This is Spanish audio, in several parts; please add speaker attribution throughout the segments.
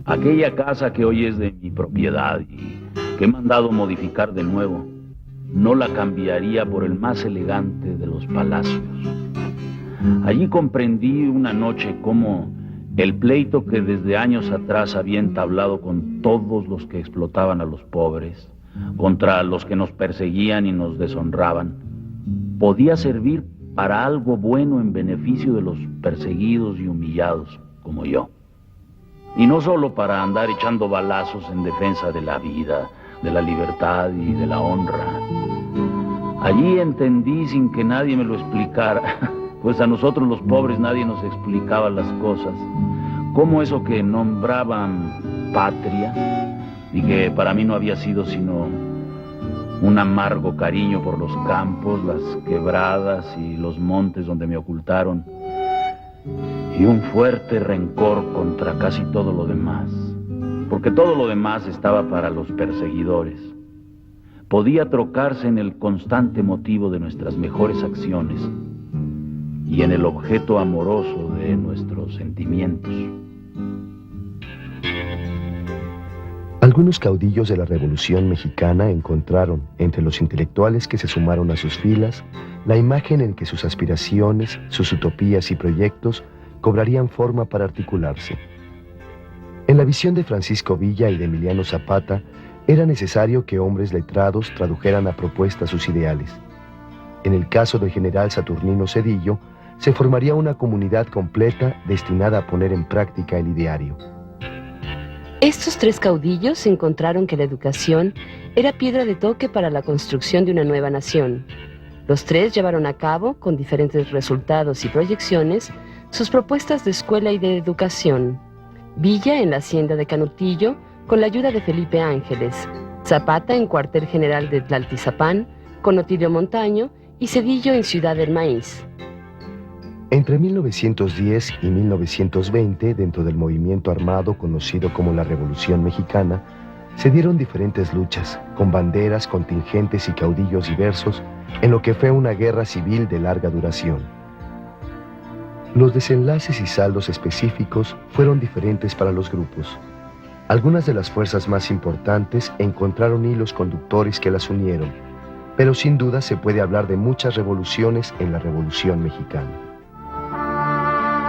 Speaker 1: Aquella casa que hoy es de mi propiedad y que he mandado modificar de nuevo, no la cambiaría por el más elegante de los palacios. Allí comprendí una noche cómo el pleito que desde años atrás había entablado con todos los que explotaban a los pobres, contra los que nos perseguían y nos deshonraban, podía servir para algo bueno en beneficio de los perseguidos y humillados como yo. Y no solo para andar echando balazos en defensa de la vida, de la libertad y de la honra. Allí entendí sin que nadie me lo explicara, pues a nosotros los pobres nadie nos explicaba las cosas, cómo eso que nombraban patria, y que para mí no había sido sino un amargo cariño por los campos, las quebradas y los montes donde me ocultaron, y un fuerte rencor contra casi todo lo demás, porque todo lo demás estaba para los perseguidores. Podía trocarse en el constante motivo de nuestras mejores acciones y en el objeto amoroso de nuestros sentimientos.
Speaker 2: Algunos caudillos de la Revolución Mexicana encontraron, entre los intelectuales que se sumaron a sus filas, la imagen en que sus aspiraciones, sus utopías y proyectos cobrarían forma para articularse. En la visión de Francisco Villa y de Emiliano Zapata, era necesario que hombres letrados tradujeran a propuesta sus ideales. En el caso del general Saturnino Cedillo, se formaría una comunidad completa destinada a poner en práctica el ideario.
Speaker 3: Estos tres caudillos encontraron que la educación era piedra de toque para la construcción de una nueva nación. Los tres llevaron a cabo, con diferentes resultados y proyecciones, sus propuestas de escuela y de educación. Villa en la hacienda de Canutillo, con la ayuda de Felipe Ángeles; Zapata en cuartel general de Tlaltizapán, con Otilio Montaño; y Cedillo en Ciudad del Maíz.
Speaker 2: Entre 1910 y 1920, dentro del movimiento armado conocido como la Revolución Mexicana, se dieron diferentes luchas, con banderas, contingentes y caudillos diversos, en lo que fue una guerra civil de larga duración. Los desenlaces y saldos específicos fueron diferentes para los grupos. Algunas de las fuerzas más importantes encontraron hilos conductores que las unieron, pero sin duda se puede hablar de muchas revoluciones en la Revolución Mexicana.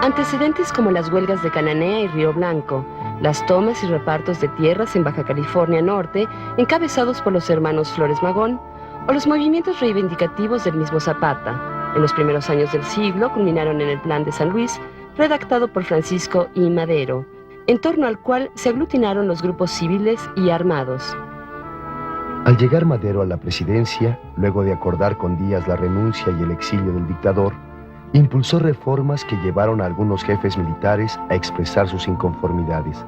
Speaker 3: Antecedentes como las huelgas de Cananea y Río Blanco, las tomas y repartos de tierras en Baja California Norte, encabezados por los hermanos Flores Magón, o los movimientos reivindicativos del mismo Zapata, en los primeros años del siglo culminaron en el Plan de San Luis, redactado por Francisco I. Madero, en torno al cual se aglutinaron los grupos civiles y armados.
Speaker 2: Al llegar Madero a la presidencia, luego de acordar con Díaz la renuncia y el exilio del dictador, impulsó reformas que llevaron a algunos jefes militares a expresar sus inconformidades.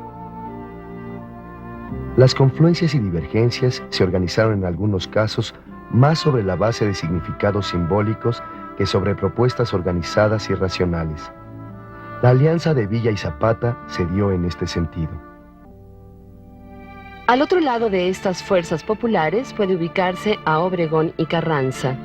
Speaker 2: Las confluencias y divergencias se organizaron en algunos casos más sobre la base de significados simbólicos que sobre propuestas organizadas y racionales. La alianza de Villa y Zapata se dio en este sentido.
Speaker 3: Al otro lado de estas fuerzas populares puede ubicarse a Obregón y Carranza.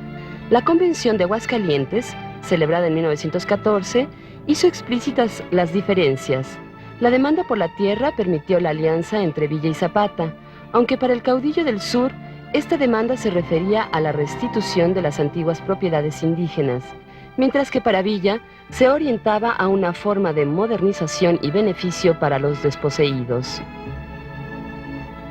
Speaker 3: La Convención de Aguascalientes, celebrada en 1914, hizo explícitas las diferencias. La demanda por la tierra permitió la alianza entre Villa y Zapata, aunque para el caudillo del sur, esta demanda se refería a la restitución de las antiguas propiedades indígenas, mientras que para Villa se orientaba a una forma de modernización y beneficio para los desposeídos.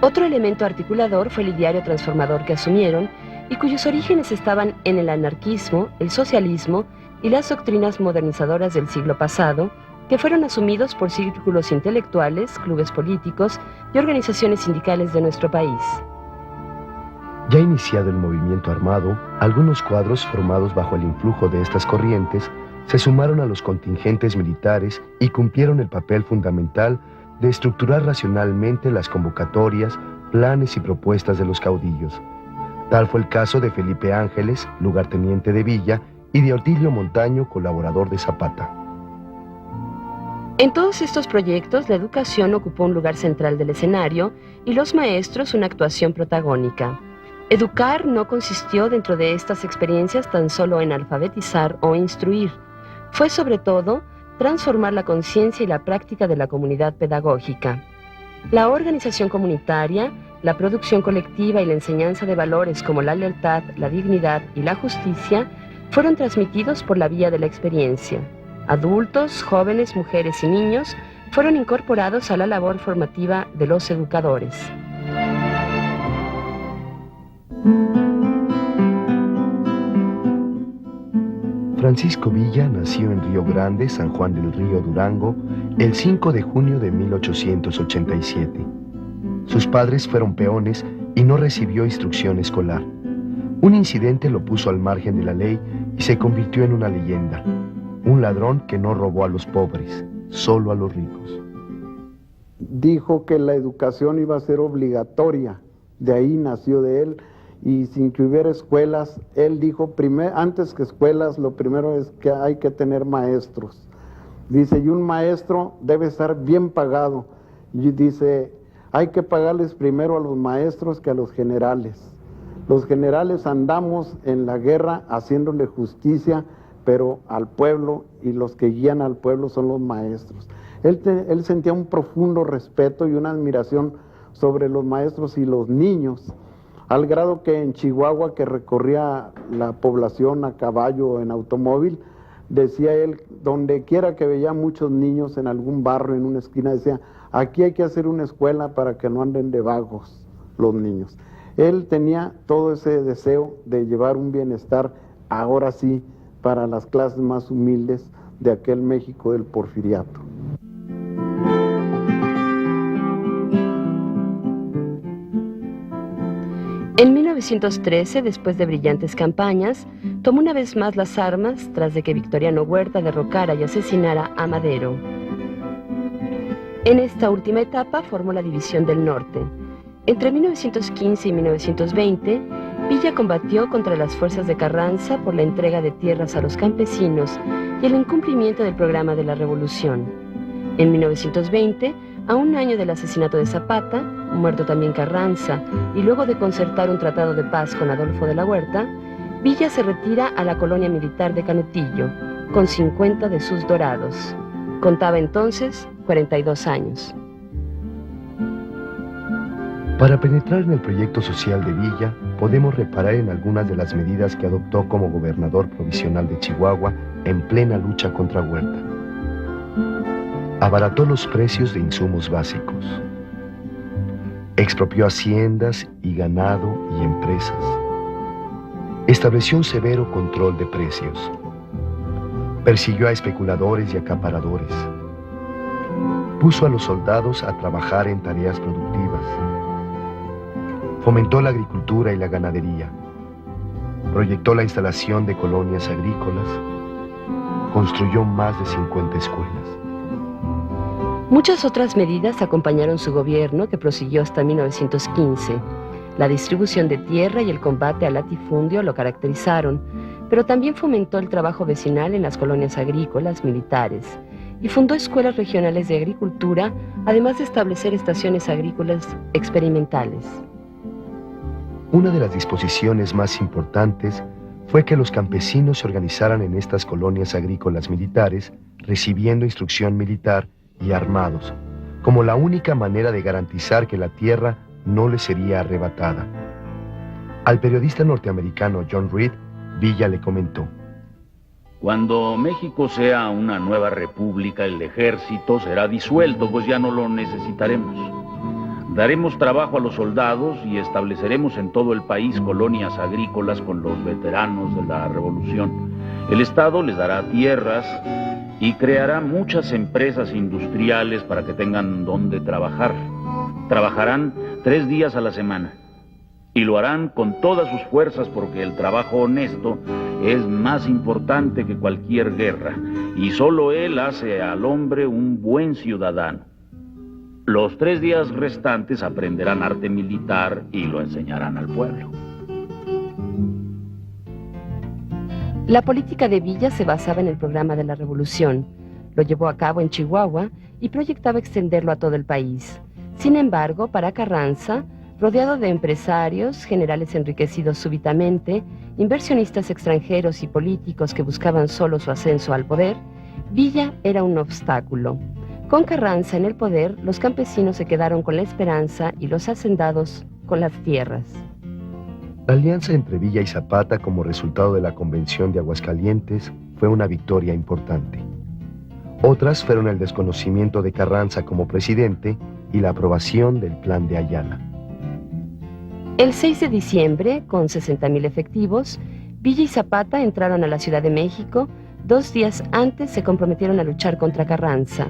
Speaker 3: Otro elemento articulador fue el ideario transformador que asumieron y cuyos orígenes estaban en el anarquismo, el socialismo y las doctrinas modernizadoras del siglo pasado, que fueron asumidos por círculos intelectuales, clubes políticos y organizaciones sindicales de nuestro país.
Speaker 2: Ya iniciado el movimiento armado, algunos cuadros formados bajo el influjo de estas corrientes se sumaron a los contingentes militares y cumplieron el papel fundamental de estructurar racionalmente las convocatorias, planes y propuestas de los caudillos. Tal fue el caso de Felipe Ángeles, lugarteniente de Villa, y de Otilio Montaño, colaborador de Zapata.
Speaker 3: En todos estos proyectos, la educación ocupó un lugar central del escenario y los maestros una actuación protagónica. Educar no consistió dentro de estas experiencias tan solo en alfabetizar o instruir. Fue sobre todo transformar la conciencia y la práctica de la comunidad pedagógica. La organización comunitaria, la producción colectiva y la enseñanza de valores como la lealtad, la dignidad y la justicia fueron transmitidos por la vía de la experiencia. Adultos, jóvenes, mujeres y niños fueron incorporados a la labor formativa de los educadores.
Speaker 2: Francisco Villa nació en Río Grande, San Juan del Río, Durango, el 5 de junio de 1887. Sus padres fueron peones y no recibió instrucción escolar. Un incidente lo puso al margen de la ley y se convirtió en una leyenda. Un ladrón que no robó a los pobres, solo a los ricos.
Speaker 4: Dijo que la educación iba a ser obligatoria, de ahí nació de él, y sin que hubiera escuelas, él dijo, antes que escuelas, lo primero es que hay que tener maestros. Dice, y un maestro debe estar bien pagado. Y dice, hay que pagarles primero a los maestros que a los generales. Los generales andamos en la guerra haciéndole justicia, pero al pueblo, y los que guían al pueblo son los maestros. Él sentía un profundo respeto y una admiración sobre los maestros y los niños, al grado que en Chihuahua, que recorría la población a caballo o en automóvil, decía él, donde quiera que veía muchos niños en algún barrio, en una esquina, decía, aquí hay que hacer una escuela para que no anden de vagos los niños. Él tenía todo ese deseo de llevar un bienestar, ahora sí, para las clases más humildes de aquel México del Porfiriato.
Speaker 3: En 1913, después de brillantes campañas, tomó una vez más las armas tras de que Victoriano Huerta derrocara y asesinara a Madero. En esta última etapa formó la División del Norte. Entre 1915 y 1920, Villa combatió contra las fuerzas de Carranza por la entrega de tierras a los campesinos y el incumplimiento del programa de la Revolución. En 1920, a un año del asesinato de Zapata, muerto también Carranza, y luego de concertar un tratado de paz con Adolfo de la Huerta, Villa se retira a la colonia militar de Canutillo, con 50 de sus dorados. Contaba entonces 42 años.
Speaker 2: Para penetrar en el proyecto social de Villa, podemos reparar en algunas de las medidas que adoptó como gobernador provisional de Chihuahua en plena lucha contra Huerta. Abarató los precios de insumos básicos. Expropió haciendas y ganado y empresas. Estableció un severo control de precios. Persiguió a especuladores y acaparadores. Puso a los soldados a trabajar en tareas productivas. Fomentó la agricultura y la ganadería. Proyectó la instalación de colonias agrícolas. Construyó más de 50 escuelas.
Speaker 3: Muchas otras medidas acompañaron su gobierno, que prosiguió hasta 1915. La distribución de tierra y el combate al latifundio lo caracterizaron, pero también fomentó el trabajo vecinal en las colonias agrícolas militares y fundó escuelas regionales de agricultura, además de establecer estaciones agrícolas experimentales.
Speaker 2: Una de las disposiciones más importantes fue que los campesinos se organizaran en estas colonias agrícolas militares, recibiendo instrucción militar y armados, como la única manera de garantizar que la tierra no les sería arrebatada. Al periodista norteamericano John Reed, Villa le comentó:
Speaker 1: cuando México sea una nueva república, el ejército será disuelto, pues ya no lo necesitaremos. Daremos trabajo a los soldados y estableceremos en todo el país colonias agrícolas con los veteranos de la Revolución. El Estado les dará tierras y creará muchas empresas industriales para que tengan donde trabajar. Trabajarán 3 días a la semana y lo harán con todas sus fuerzas, porque el trabajo honesto es más importante que cualquier guerra y solo él hace al hombre un buen ciudadano. Los 3 días restantes aprenderán arte militar y lo enseñarán al pueblo.
Speaker 3: La política de Villa se basaba en el programa de la Revolución. Lo llevó a cabo en Chihuahua y proyectaba extenderlo a todo el país. Sin embargo, para Carranza, rodeado de empresarios, generales enriquecidos súbitamente, inversionistas extranjeros y políticos que buscaban solo su ascenso al poder, Villa era un obstáculo. Con Carranza en el poder, los campesinos se quedaron con la esperanza y los hacendados con las tierras.
Speaker 2: La alianza entre Villa y Zapata como resultado de la Convención de Aguascalientes fue una victoria importante. Otras fueron el desconocimiento de Carranza como presidente y la aprobación del Plan de Ayala.
Speaker 3: El 6 de diciembre, con 60,000 efectivos, Villa y Zapata entraron a la Ciudad de México. 2 días antes se comprometieron a luchar contra Carranza.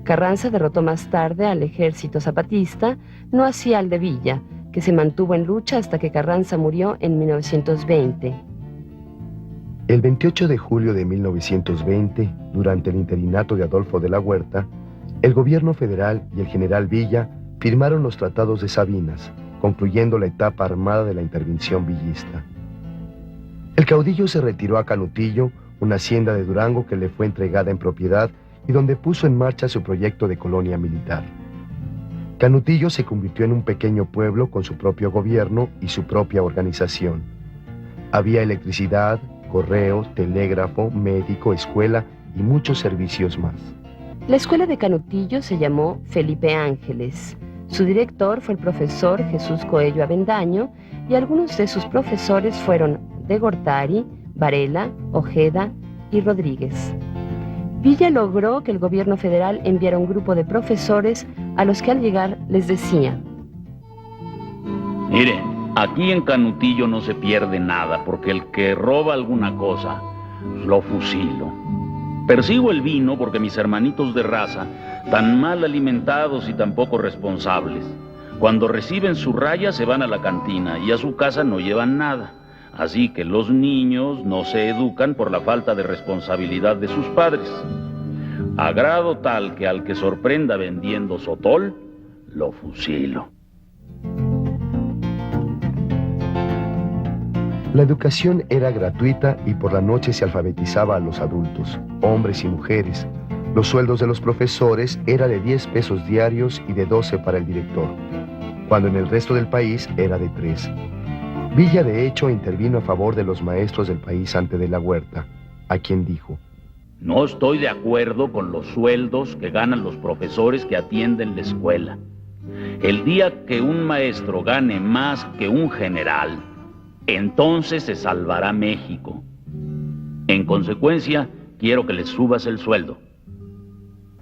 Speaker 3: Carranza derrotó más tarde al ejército zapatista, no así al de Villa, que se mantuvo en lucha hasta que Carranza murió en 1920.
Speaker 2: El 28 de julio de 1920, durante el interinato de Adolfo de la Huerta, el gobierno federal y el general Villa firmaron los tratados de Sabinas, concluyendo la etapa armada de la intervención villista. El caudillo se retiró a Canutillo, una hacienda de Durango que le fue entregada en propiedad y donde puso en marcha su proyecto de colonia militar. Canutillo se convirtió en un pequeño pueblo con su propio gobierno y su propia organización. Había electricidad, correo, telégrafo, médico, escuela y muchos servicios más.
Speaker 3: La escuela de Canutillo se llamó Felipe Ángeles. Su director fue el profesor Jesús Coello Avendaño y algunos de sus profesores fueron de Gortari, Varela, Ojeda y Rodríguez. Villa logró que el gobierno federal enviara un grupo de profesores a los que al llegar les decía:
Speaker 1: Mire, aquí en Canutillo no se pierde nada, porque el que roba alguna cosa, lo fusilo. Persigo el vino porque mis hermanitos de raza, tan mal alimentados y tan poco responsables, cuando reciben su raya se van a la cantina y a su casa no llevan nada. Así que los niños no se educan por la falta de responsabilidad de sus padres. A grado tal que al que sorprenda vendiendo sotol, lo fusilo.
Speaker 2: La educación era gratuita y por la noche se alfabetizaba a los adultos, hombres y mujeres. Los sueldos de los profesores era de 10 pesos diarios y de 12 para el director, cuando en el resto del país era de 3. Villa, de hecho, intervino a favor de los maestros del país ante de la Huerta, a quien dijo:
Speaker 1: No estoy de acuerdo con los sueldos que ganan los profesores que atienden la escuela. El día que un maestro gane más que un general, entonces se salvará México. En consecuencia, quiero que les subas el sueldo.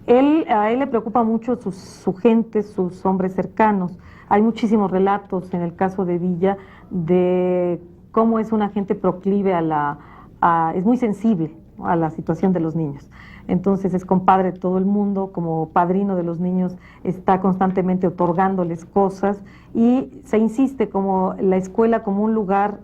Speaker 5: A él le preocupa mucho su gente, sus hombres cercanos. Hay muchísimos relatos en el caso de Villa de cómo es una gente proclive es muy sensible a la situación de los niños. Entonces es compadre de todo el mundo, como padrino de los niños está constantemente otorgándoles cosas y se insiste como la escuela como un lugar,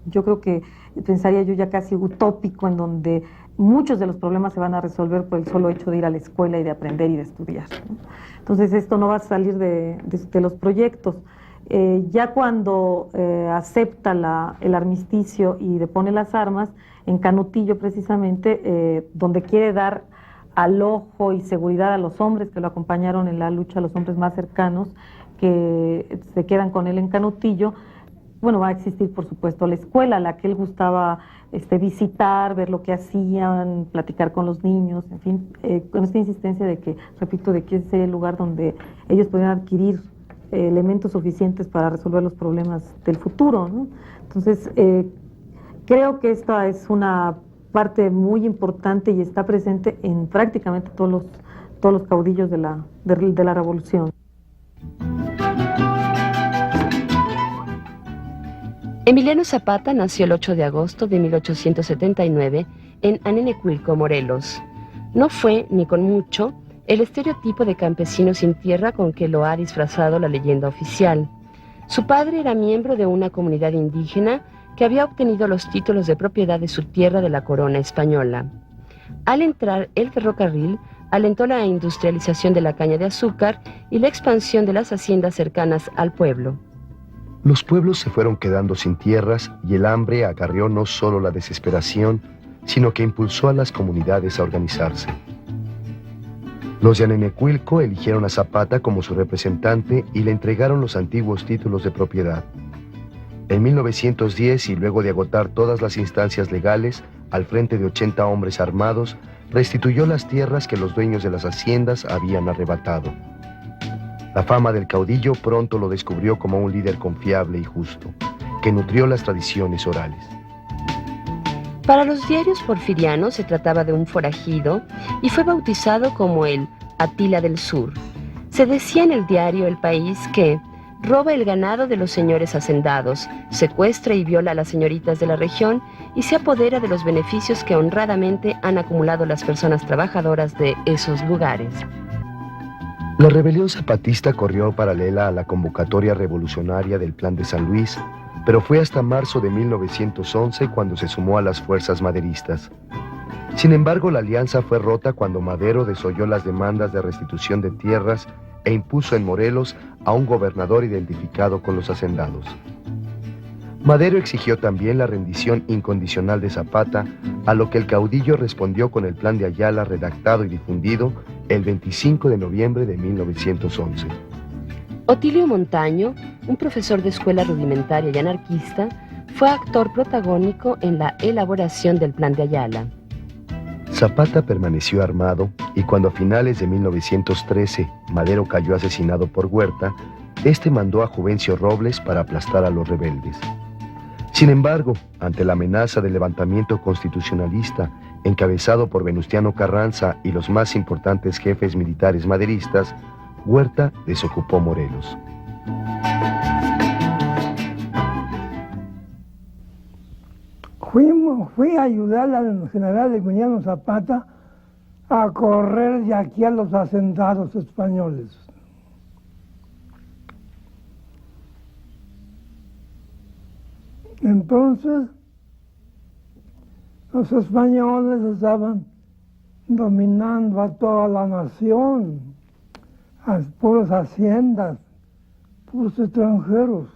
Speaker 5: yo creo que pensaría yo ya casi utópico, en donde muchos de los problemas se van a resolver por el solo hecho de ir a la escuela y de aprender y de estudiar, ¿no? Entonces esto no va a salir de los proyectos. Ya cuando acepta el armisticio y depone las armas, en Canutillo precisamente, donde quiere dar alojo y seguridad a los hombres que lo acompañaron en la lucha, a los hombres más cercanos que se quedan con él en Canutillo, bueno, va a existir por supuesto la escuela, a la que él gustaba visitar, ver lo que hacían, platicar con los niños, en fin, con esta insistencia de que, repito, de que ese sea el lugar donde ellos podían adquirir elementos suficientes para resolver los problemas del futuro, ¿no? Entonces, creo que esta es una parte muy importante y está presente en prácticamente todos los caudillos de la revolución.
Speaker 3: Emiliano Zapata nació el 8 de agosto de 1879 en Anenecuilco, Morelos. No fue, ni con mucho, el estereotipo de campesino sin tierra con que lo ha disfrazado la leyenda oficial. Su padre era miembro de una comunidad indígena que había obtenido los títulos de propiedad de su tierra de la corona española. Al entrar el ferrocarril, alentó la industrialización de la caña de azúcar y la expansión de las haciendas cercanas al pueblo.
Speaker 2: Los pueblos se fueron quedando sin tierras y el hambre acarreó no solo la desesperación, sino que impulsó a las comunidades a organizarse. Los de Anenecuilco eligieron a Zapata como su representante y le entregaron los antiguos títulos de propiedad. En 1910, y luego de agotar todas las instancias legales, al frente de 80 hombres armados, restituyó las tierras que los dueños de las haciendas habían arrebatado. La fama del caudillo pronto lo descubrió como un líder confiable y justo, que nutrió las tradiciones orales.
Speaker 3: Para los diarios porfirianos se trataba de un forajido y fue bautizado como el Atila del Sur. Se decía en el diario El País que roba el ganado de los señores hacendados, secuestra y viola a las señoritas de la región y se apodera de los beneficios que honradamente han acumulado las personas trabajadoras de esos lugares.
Speaker 2: La rebelión zapatista corrió paralela a la convocatoria revolucionaria del Plan de San Luis, pero fue hasta marzo de 1911 cuando se sumó a las fuerzas maderistas. Sin embargo, la alianza fue rota cuando Madero desoyó las demandas de restitución de tierras e impuso en Morelos a un gobernador identificado con los hacendados. Madero exigió también la rendición incondicional de Zapata, a lo que el caudillo respondió con el Plan de Ayala redactado y difundido el 25 de noviembre de 1911.
Speaker 3: Otilio Montaño, un profesor de escuela rudimentaria y anarquista, fue actor protagónico en la elaboración del Plan de Ayala.
Speaker 2: Zapata permaneció armado y cuando a finales de 1913 Madero cayó asesinado por Huerta, este mandó a Juvencio Robles para aplastar a los rebeldes. Sin embargo, ante la amenaza del levantamiento constitucionalista encabezado por Venustiano Carranza y los más importantes jefes militares maderistas, Huerta desocupó Morelos.
Speaker 6: Fui a ayudar al general Emiliano Zapata a correr de aquí a los hacendados españoles. Entonces, los españoles estaban dominando a toda la nación, a puras haciendas, puros extranjeros.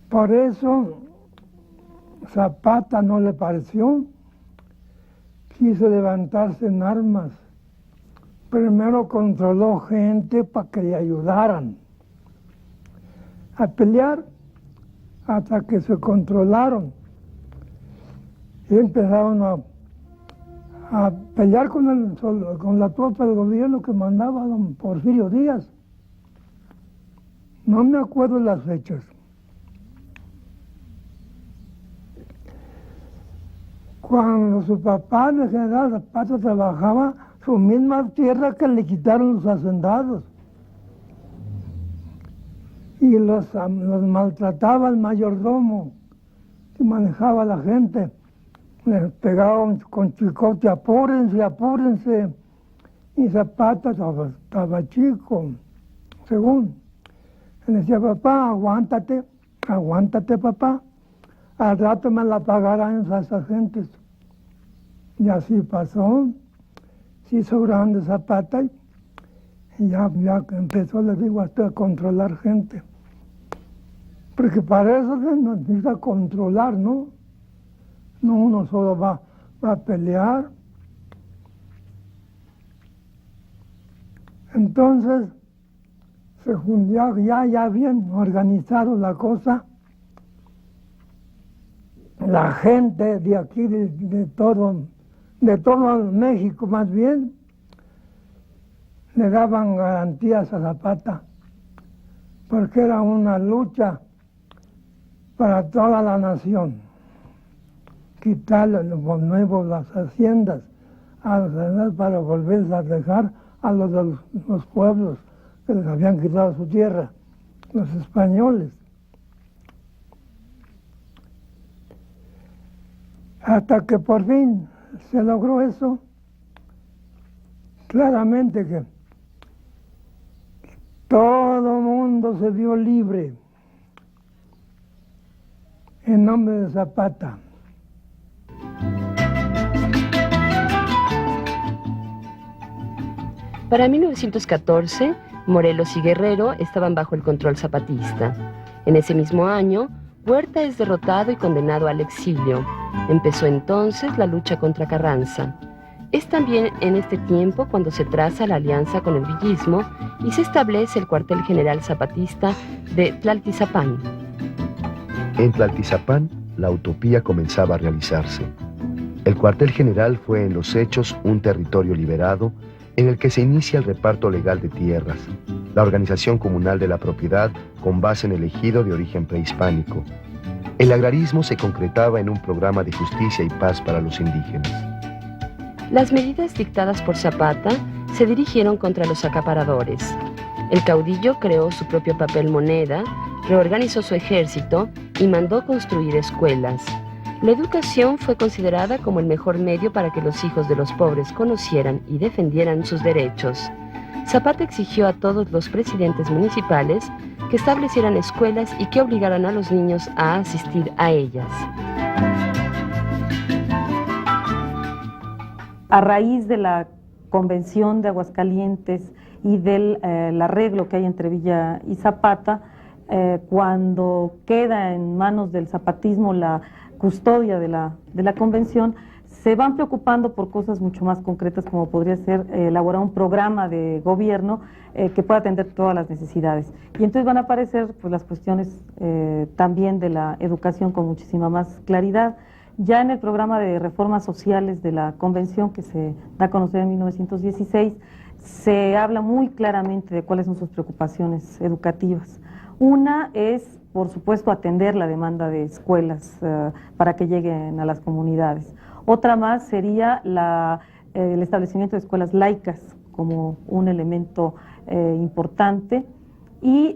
Speaker 6: Por eso Zapata no le pareció, quiso levantarse en armas. Primero controló gente para que le ayudaran a pelear hasta que se controlaron y empezaron a pelear con la tropa del gobierno que mandaba don Porfirio Díaz. No me acuerdo las fechas. Cuando su papá, el general Zapata, trabajaba su misma tierra que le quitaron los hacendados. Y los maltrataba el mayordomo que manejaba a la gente. Les pegaban con chicote, apúrense, apúrense. Y Zapata estaba chico, según. Le decía, papá, aguántate, aguántate, papá. Al rato me la pagarán esas gentes. Y así pasó. Se hizo grande Zapata y ya empezó, les digo, hasta a controlar gente. Porque para eso se necesita controlar, ¿no? No uno solo va a pelear. Entonces, se juntó ya bien organizado la cosa. La gente de aquí, de todo México más bien, le daban garantías a Zapata, porque era una lucha para toda la nación. Quitarle los nuevos las haciendas a los hacendados para volverles a dejar a los pueblos que les habían quitado su tierra, los españoles. Hasta que por fin se logró eso, claramente que todo mundo se vio libre en nombre de Zapata.
Speaker 3: Para 1914, Morelos y Guerrero estaban bajo el control zapatista. En ese mismo año, Huerta es derrotado y condenado al exilio. Empezó entonces la lucha contra Carranza. Es también en este tiempo cuando se traza la alianza con el villismo y se establece el cuartel general zapatista de Tlaltizapán.
Speaker 2: En Tlaltizapán, la utopía comenzaba a realizarse. El cuartel general fue en los hechos un territorio liberado en el que se inicia el reparto legal de tierras, la organización comunal de la propiedad con base en el ejido de origen prehispánico. El agrarismo se concretaba en un programa de justicia y paz para los indígenas.
Speaker 3: Las medidas dictadas por Zapata se dirigieron contra los acaparadores. El caudillo creó su propio papel moneda, reorganizó su ejército y mandó construir escuelas. La educación fue considerada como el mejor medio para que los hijos de los pobres conocieran y defendieran sus derechos. Zapata exigió a todos los presidentes municipales que establecieran escuelas y que obligaran a los niños a asistir a ellas.
Speaker 5: A raíz de la Convención de Aguascalientes y del arreglo que hay entre Villa y Zapata, cuando queda en manos del zapatismo la custodia de la convención, se van preocupando por cosas mucho más concretas, como podría ser elaborar un programa de gobierno que pueda atender todas las necesidades. Y entonces van a aparecer pues, las cuestiones también de la educación con muchísima más claridad. Ya en el programa de reformas sociales de la convención, que se da a conocer en 1916, se habla muy claramente de cuáles son sus preocupaciones educativas. Una es, por supuesto, atender la demanda de escuelas para que lleguen a las comunidades. Otra más sería el establecimiento de escuelas laicas como un elemento importante. Y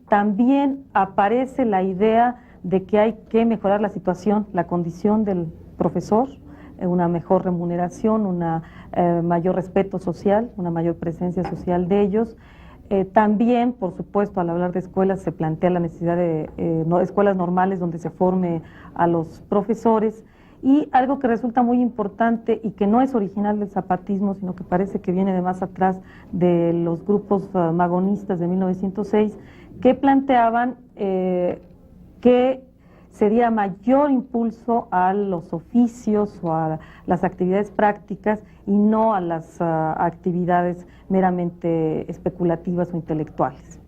Speaker 5: también aparece la idea de que hay que mejorar la situación, la condición del profesor, una mejor remuneración, una mayor respeto social, una mayor presencia social de ellos. También, por supuesto, al hablar de escuelas se plantea la necesidad de escuelas normales donde se forme a los profesores. Y algo que resulta muy importante y que no es original del zapatismo, sino que parece que viene de más atrás de los grupos magonistas de 1906, que planteaban que se diera mayor impulso a los oficios o a las actividades prácticas y no a las actividades meramente especulativas o intelectuales.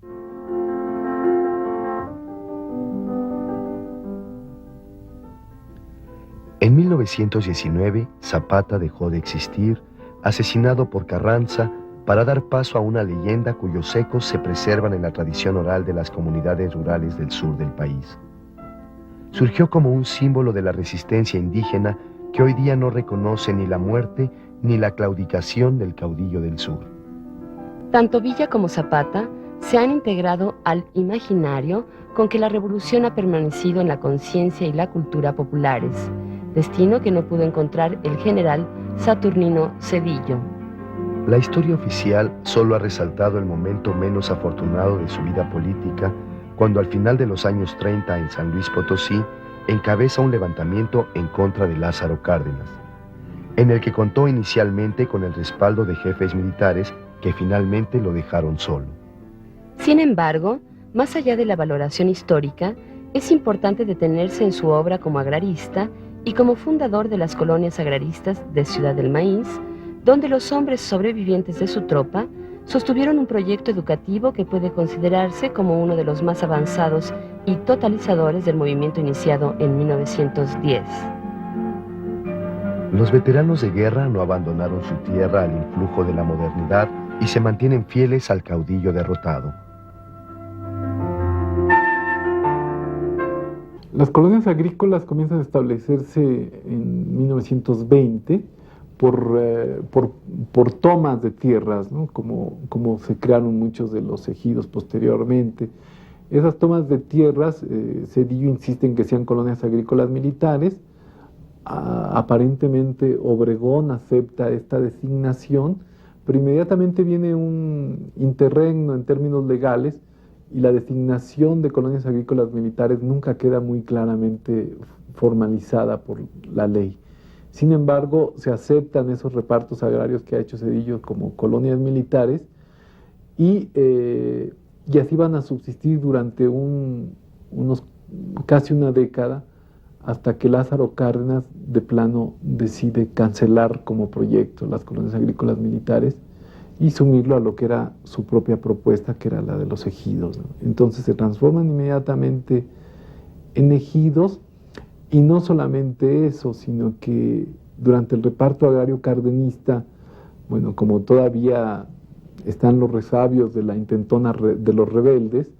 Speaker 2: En 1919, Zapata dejó de existir, asesinado por Carranza, para dar paso a una leyenda cuyos ecos se preservan en la tradición oral de las comunidades rurales del sur del país. Surgió como un símbolo de la resistencia indígena que hoy día no reconoce ni la muerte ni la claudicación del caudillo del sur.
Speaker 3: Tanto Villa como Zapata se han integrado al imaginario con que la revolución ha permanecido en la conciencia y la cultura populares, destino que no pudo encontrar el general Saturnino Cedillo.
Speaker 2: La historia oficial solo ha resaltado el momento menos afortunado de su vida política, cuando al final de los años 30 en San Luis Potosí encabeza un levantamiento en contra de Lázaro Cárdenas, en el que contó inicialmente con el respaldo de jefes militares que finalmente lo dejaron solo.
Speaker 3: Sin embargo, más allá de la valoración histórica, es importante detenerse en su obra como agrarista y como fundador de las colonias agraristas de Ciudad del Maíz, donde los hombres sobrevivientes de su tropa sostuvieron un proyecto educativo que puede considerarse como uno de los más avanzados y totalizadores del movimiento iniciado en 1910.
Speaker 2: Los veteranos de guerra no abandonaron su tierra al influjo de la modernidad y se mantienen fieles al caudillo derrotado.
Speaker 7: Las colonias agrícolas comienzan a establecerse en 1920 por tomas de tierras, ¿no? Como se crearon muchos de los ejidos posteriormente. Esas tomas de tierras, Cedillo insiste en que sean colonias agrícolas militares. Aparentemente Obregón acepta esta designación, pero inmediatamente viene un interregno en términos legales y la designación de colonias agrícolas militares nunca queda muy claramente formalizada por la ley. Sin embargo, se aceptan esos repartos agrarios que ha hecho Cedillo como colonias militares y así van a subsistir durante casi una década, hasta que Lázaro Cárdenas de plano decide cancelar como proyecto las colonias agrícolas militares y sumirlo a lo que era su propia propuesta, que era la de los ejidos, ¿no? Entonces se transforman inmediatamente en ejidos, Y no solamente eso, sino que durante el reparto agrario cardenista, bueno, como todavía están los resabios de la intentona de los rebeldes,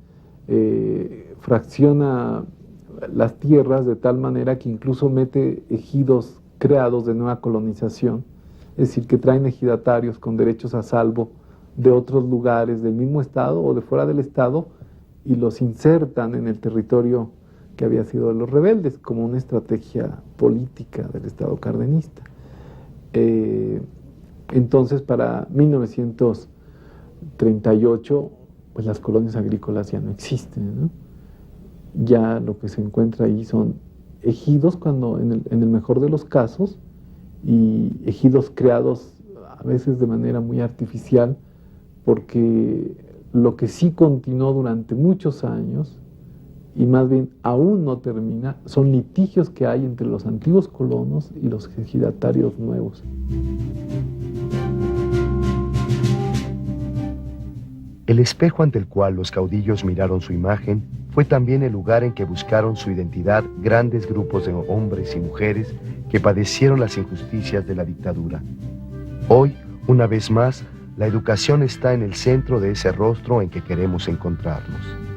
Speaker 7: fracciona las tierras de tal manera que incluso mete ejidos creados de nueva colonización, es decir, que traen ejidatarios con derechos a salvo de otros lugares del mismo estado o de fuera del estado y los insertan en el territorio que había sido de los rebeldes, como una estrategia política del estado cardenista. Entonces, para 1938, pues las colonias agrícolas ya no existen, ¿no? Ya lo que se encuentra ahí son ejidos, cuando en el mejor de los casos, y ejidos creados a veces de manera muy artificial, porque lo que sí continuó durante muchos años, y más bien aún no termina, son litigios que hay entre los antiguos colonos y los ejidatarios nuevos.
Speaker 2: El espejo ante el cual los caudillos miraron su imagen fue también el lugar en que buscaron su identidad grandes grupos de hombres y mujeres que padecieron las injusticias de la dictadura. Hoy, una vez más, la educación está en el centro de ese rostro en que queremos encontrarnos.